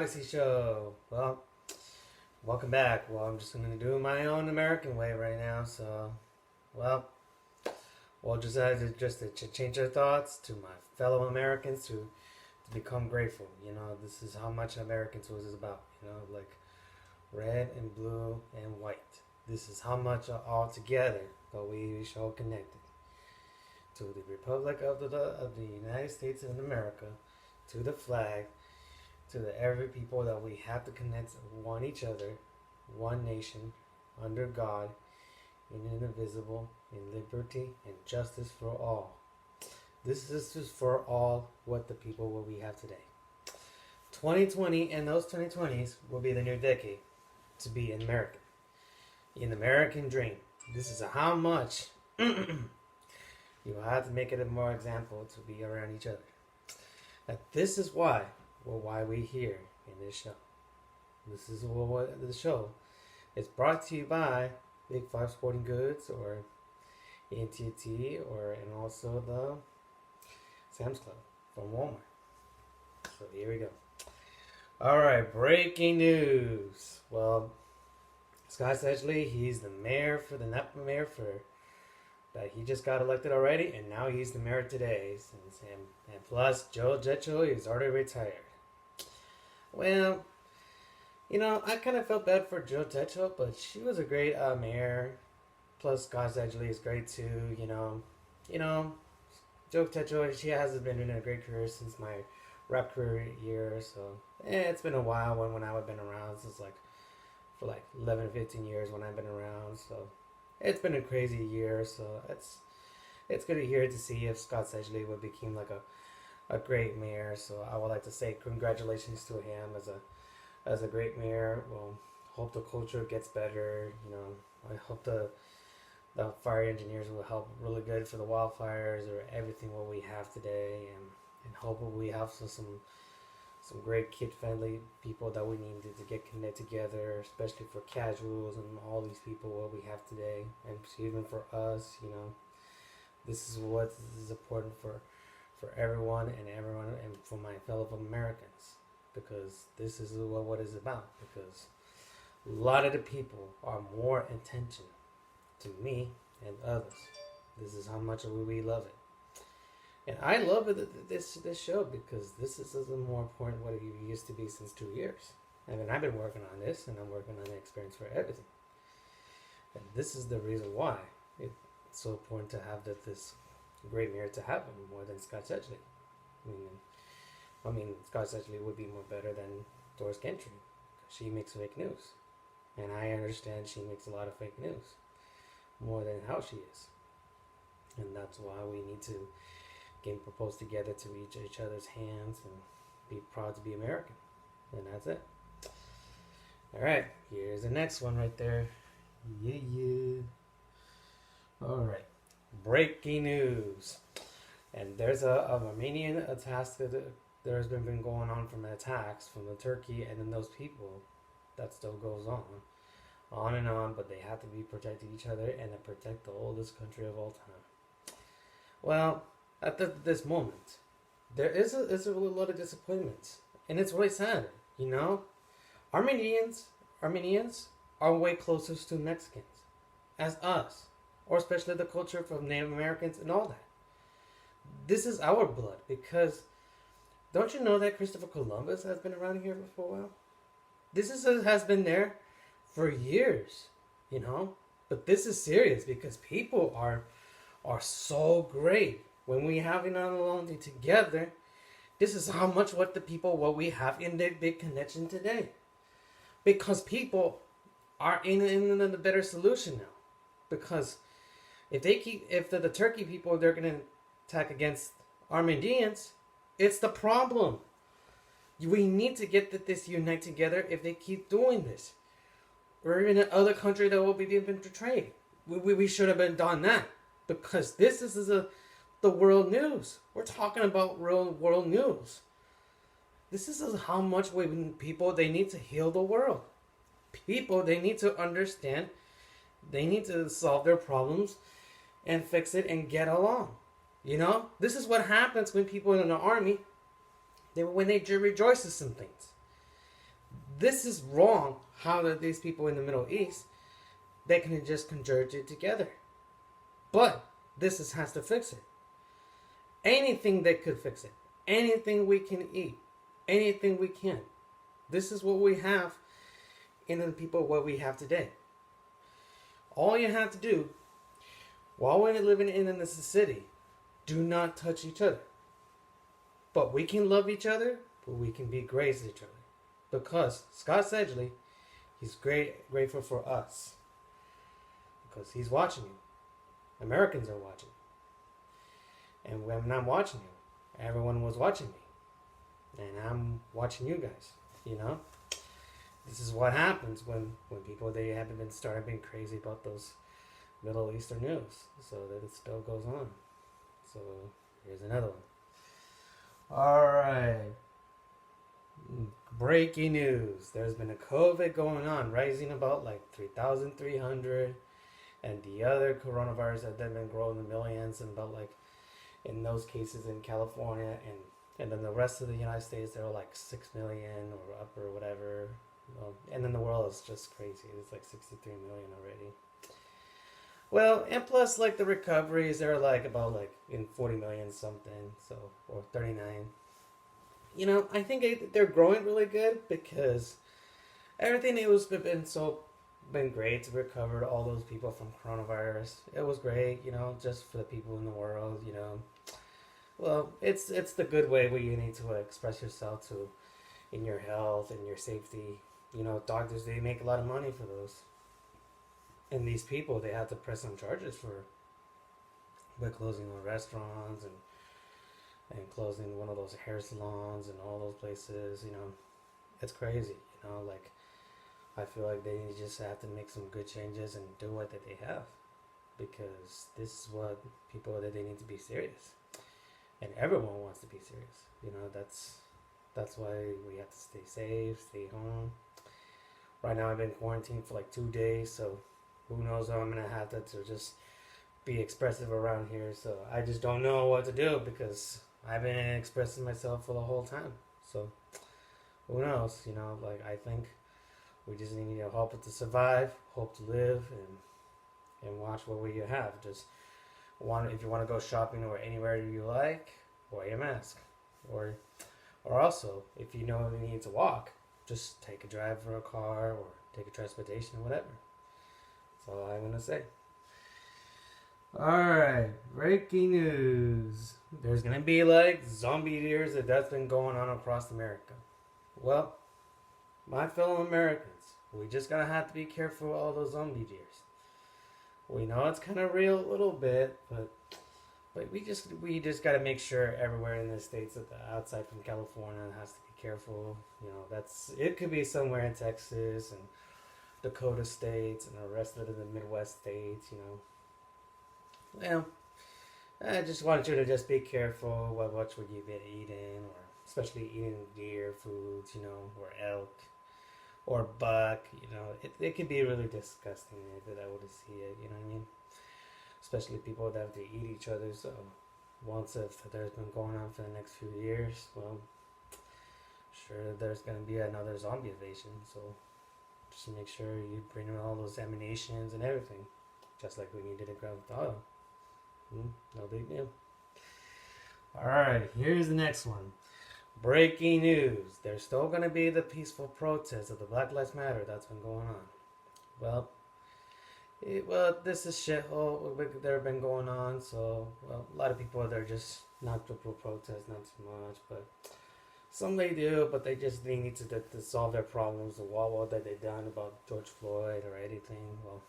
Odyssey show. Well, welcome back. Well, I'm just going to do my own American way right now. So, well, we'll just to change our thoughts to my fellow Americans to become grateful. This is how much Americans was about. Like red and blue and white. This is how much all together that we show connected to the Republic of the United States of America, to the flag, to the every people that we have to connect one each other, one nation, under God, in indivisible, in liberty and justice for all. This is just for all what the people what we have today. 2020 and those 2020s will be the new decade to be an American. In the American dream. This is how much you have to make it a more example to be around each other. And this is why we here in this show. This is what the show is brought to you by Big Five Sporting Goods or AT&T and also the Sam's Club from Walmart. So here we go. All right, breaking news. Well, Scott Sedgley, he's the mayor for the Napa mayor for that he just got elected already, and now he's the mayor today. And plus, Joe Jetcho is already retired. Well, I kind of felt bad for Joe Jetcho, but she was a great mayor. Plus, Scott Sedgley is great too. Joe Jetcho, she hasn't been in a great career since my rap career year, so it's been a while when I've been around since for 11 15 years when I've been around, so it's been a crazy year. So it's good to hear to see if Scott Sedgley would become like a great mayor. So I would like to say congratulations to him as a great mayor. Well, hope the culture gets better. I hope the fire engineers will help really good for the wildfires or everything what we have today, and hope we have some great kid-friendly people that we need to get connected together, especially for casuals and all these people what we have today, and even for us. This is what is important for everyone and for my fellow Americans, because this is what it's about. Because a lot of the people are more attention to me and others. This is how much we love it. And I love this show because this is more important what it used to be since 2 years. I've been working on this, and I'm working on the experience for everything. And this is the reason why it's so important to have this great mayor to happen more than Scott Sedgley. I mean, Scott Sedgley would be more better than Doris Gentry. She makes fake news. And I understand she makes a lot of fake news. More than how she is. And that's why we need to get proposed together to reach each other's hands and be proud to be American. And that's it. Alright, here's the next one right there. Yeah. Alright. Breaking news. And there's a Armenian attack that there's been going on from attacks from the Turkey and then those people. That still goes on and on, but they have to be protecting each other and to protect the oldest country of all time. Well, at this moment, there is a lot of disappointment, and it's really sad. Armenians are way closer to Mexicans as us, or especially the culture from Native Americans and all that. This is our blood, because don't you know that Christopher Columbus has been around here for a while? This has been there for years, But this is serious because people are so great. When we have it along together, this is how much what we have in the big connection today. Because people are in the better solution now. Because if the Turkey people, they're going to attack against Armenians, it's the problem. We need to get this unite together if they keep doing this. Or in another country that will be being betrayed. We should have been done that. Because this is the world news. We're talking about real world news. This is how much people, they need to heal the world. People, they need to understand. They need to solve their problems and fix it and get along. This is what happens when people in the army, when they rejoice in some things. this is wrong. How that these people in the Middle East, they can just converge it together. But has to fix it. Anything that could fix it. Anything we can eat. Anything we can. This is what we have in the people what we have today. All you have to do while we're living in this city, do not touch each other. But we can love each other, but we can be gracious to each other. Because Scott Sedgley, he's grateful for us. Because he's watching you. Americans are watching. And when I'm watching you, everyone was watching me. And I'm watching you guys, you know? This is what happens when people, they haven't been started being crazy about those Middle Eastern news. So that it still goes on. So here's another one. Alright. Breaking news. There's been a COVID going on, rising about like 3,300. And the other coronavirus that they've been growing in millions, and about like in those cases in California, and then the rest of the United States, they're like 6 million or up or whatever. And then the world is just crazy. It's like 63 million already. Well, and plus like the recoveries, they're like about like in 40 million something, so, or 39. You know, I think they're growing really good because everything it was been great to recover all those people from coronavirus. It was great, you know, just for the people in the world, you know. Well, it's the good way where you need to express yourself to in your health and your safety. You know, doctors, they make a lot of money for those. And these people, they have to press some charges by closing the restaurants and closing one of those hair salons and all those places, you know. It's crazy, you know, like I feel like they just have to make some good changes and do what that they have, because this is what people that they need to be serious, and everyone wants to be serious. You know, that's why we have to stay safe, stay home. Right now, I've been quarantined for like 2 days, so who knows how I'm gonna have to just be expressive around here. So I just don't know what to do because I've been expressing myself for the whole time. So who knows? You know, like I think. We just need to hope to survive, hope to live, and watch what we have. Just if you want to go shopping or anywhere you like, wear your mask. Or also, if you know you need to walk, just take a drive for a car or take a transportation or whatever. That's all I'm gonna say. Alright, breaking news. There's gonna be like zombie years that's been going on across America. Well, my fellow Americans, we just gotta have to be careful with all those zombie deers. We know it's kind of real a little bit, but we just gotta make sure everywhere in the states that the outside from California has to be careful. You know, it could be somewhere in Texas and Dakota states and the rest of the Midwest states. You know, well, I just want you to just be careful what you be eating, or especially eating deer foods. You know, or elk. Or buck, you know, it could be really disgusting if I were to see it, you know what I mean? Especially people that have to eat each other. So once if there's been going on for the next few years, well, sure there's going to be another zombie invasion. So just make sure you bring in all those ammunitions and everything, just like when you did in Grand Theft Auto. No big deal. Alright, here's the next one. Breaking news. There's still going to be the peaceful protest of the Black Lives Matter that's been going on. Well, this is shithole that have been going on. So, a lot of people, they're just not to protest, not too much. But some they do, but they need to solve their problems. The wall that they've done about George Floyd or anything. Well,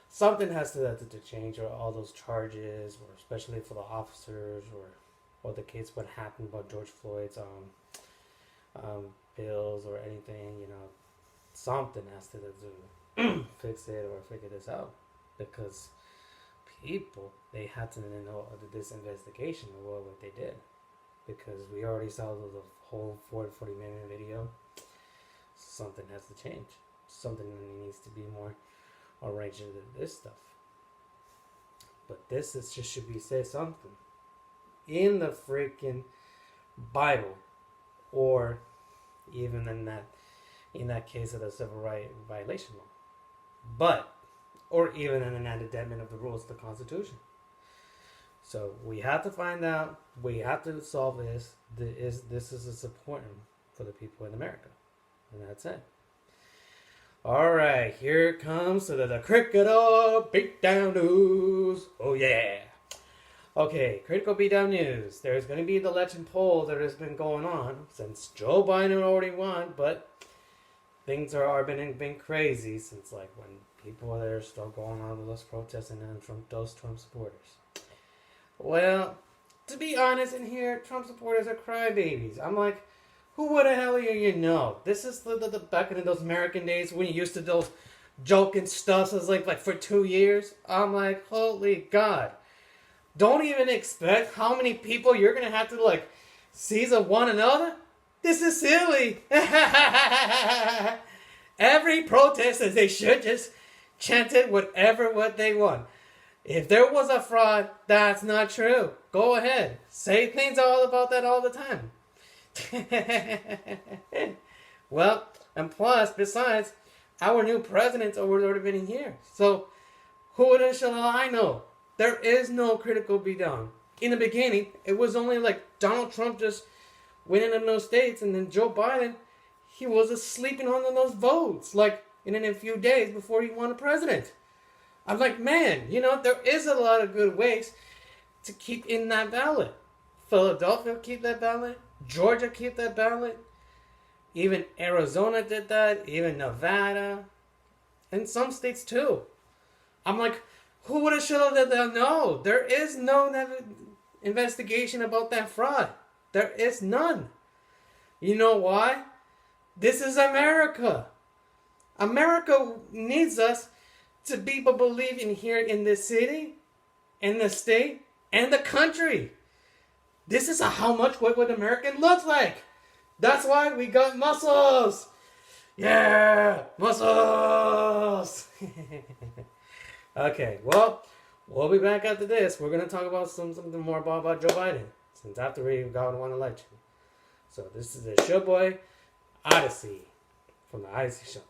something has to change, or all those charges, or especially for the officers, or the case what happened about George Floyd's bills or anything, you know, something has to do fix it or figure this out, because people, they had to know this investigation of what they did, because we already saw the whole 40-minute video. Something has to change. Something needs to be more arranged than this stuff. But this should be say something in the freaking Bible, or even in that in that case of the civil right violation law. But, or even an amendment of the rules of the Constitution. So we have to find out, we have to solve this. This is important for the people in America. And that's it. Alright, here comes the critical beatdown news. Oh yeah. Okay, critical beatdown news. There's going to be the election poll that has been going on since Joe Biden already won, but things are been crazy since like when people are still going on with those protests and those Trump supporters. Well, to be honest in here, Trump supporters are crybabies. I'm like, who the hell are you know? This is the back in those American days when you used to those joking stuff. So it's like for 2 years. I'm like, holy God. Don't even expect how many people you're going to have to like seize of one another. This is silly. Every protest as they should just chant it what they want. If there was a fraud, that's not true. Go ahead. Say things all about that all the time. Well, and plus, besides, our new president's already been here. So, who shall I know? There is no critical beatdown. In the beginning, it was only like Donald Trump just winning in those states, and then Joe Biden, he was sleeping on those votes, like in a few days before he won the president. I'm like, man, there is a lot of good ways to keep in that ballot. Philadelphia keep that ballot. Georgia keep that ballot. Even Arizona did that. Even Nevada. And some states too. I'm like, who would have should have done? No, there is no investigation about that fraud. There is none. You know why? This is America. America needs us to people believe in here in this city, in the state, and the country. This is how much what American looks like. That's why we got muscles. Yeah, muscles. Okay, well, we'll be back after this. We're going to talk about something more about Joe Biden, since after we got one election. So this is the show boy, Odyssey, from the Odyssey Show.